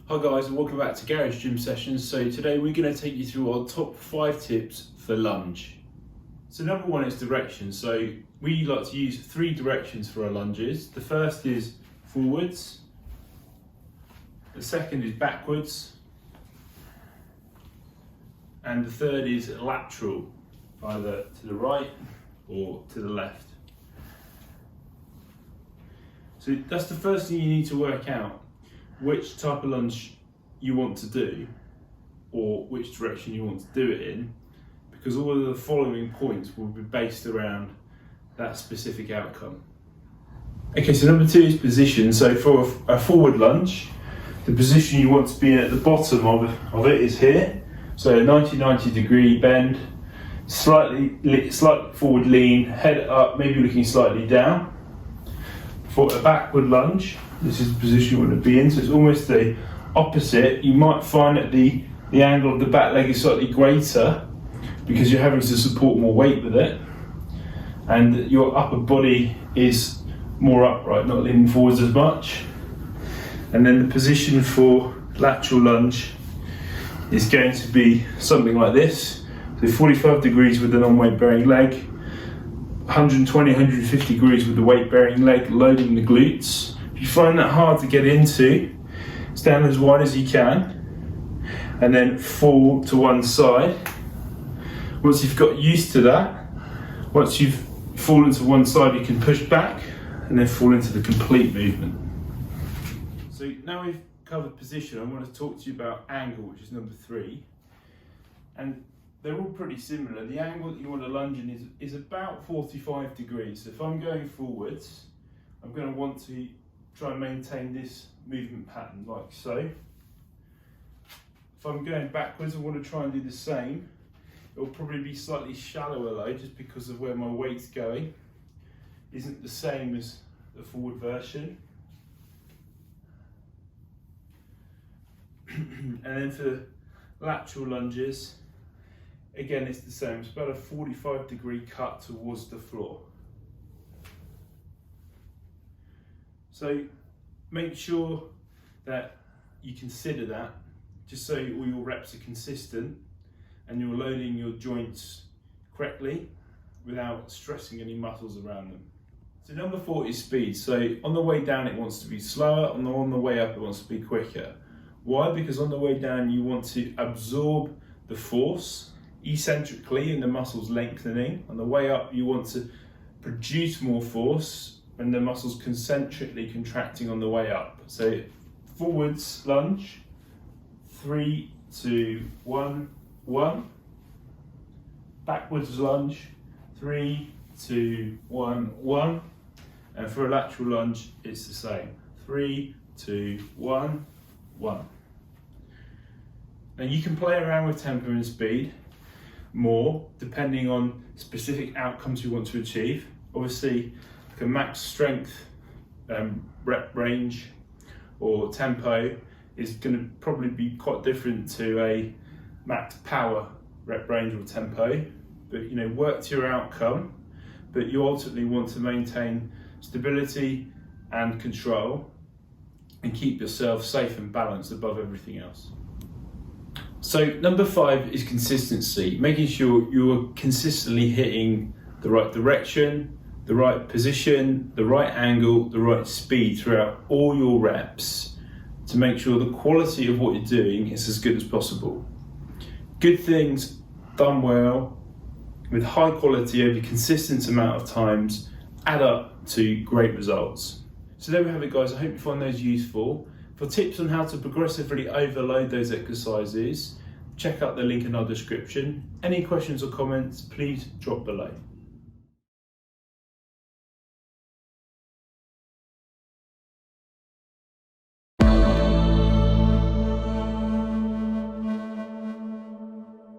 Hi guys, and welcome back to Garage Gym Sessions. So today we're going to take you through our top 5 tips for lunge. So number 1 is direction. So we like to use 3 directions for our lunges. The first is forwards, the second is backwards, and the third is lateral, either to the right or to the left. So that's the first thing you need to work out, which type of lunge you want to do or which direction you want to do it in, because all of the following points will be based around that specific outcome. Okay, so number 2 is position. So for a forward lunge, the position you want to be in at the bottom of it is here. So a 90 degree bend, slight forward lean, head up, maybe looking slightly down. For a backward lunge, this is the position you want to be in, so it's almost the opposite. You might find that the angle of the back leg is slightly greater because you're having to support more weight with it, and your upper body is more upright, not leaning forwards as much. And then the position for lateral lunge is going to be something like this. So 45 degrees with a non-weight bearing leg, 120, 150 degrees with the weight bearing leg, loading the glutes. If you find that hard to get into, stand as wide as you can and then fall to one side. Once you've got used to that, once you've fallen to one side, you can push back and then fall into the complete movement. So now we've covered position, I want to talk to you about angle, which is number 3. And they're all pretty similar. The angle that you want to lunge in is about 45 degrees. So if I'm going forwards, I'm going to want to try and maintain this movement pattern like so. If I'm going backwards, I want to try and do the same. It'll probably be slightly shallower though, just because of where my weight's going. Isn't the same as the forward version. And then for lateral lunges, again, it's the same. It's about a 45 degree cut towards the floor. So make sure that you consider that, just so all your reps are consistent and you're loading your joints correctly without stressing any muscles around them. So number 4 is speed. So on the way down it wants to be slower, on the way up it wants to be quicker. Why? Because on the way down you want to absorb the force eccentrically and the muscles lengthening. On the way up you want to produce more force and the muscles concentrically contracting on the way up. So forwards lunge, 3, 2, 1, 1. Backwards lunge, 3, 2, 1, 1. And for a lateral lunge it's the same, 3, 2, 1, 1. Now you can play around with tempo and speed more depending on specific outcomes you want to achieve. Obviously, like a max strength rep range or tempo is going to probably be quite different to a max power rep range or tempo, but you know, work to your outcome, but you ultimately want to maintain stability and control and keep yourself safe and balanced above everything else. So number 5 is consistency, making sure you're consistently hitting the right direction, the right position, the right angle, the right speed throughout all your reps to make sure the quality of what you're doing is as good as possible. Good things done well with high quality over a consistent amount of times add up to great results. So there we have it guys, I hope you find those useful. For tips on how to progressively overload those exercises, check out the link in our description. Any questions or comments, please drop below.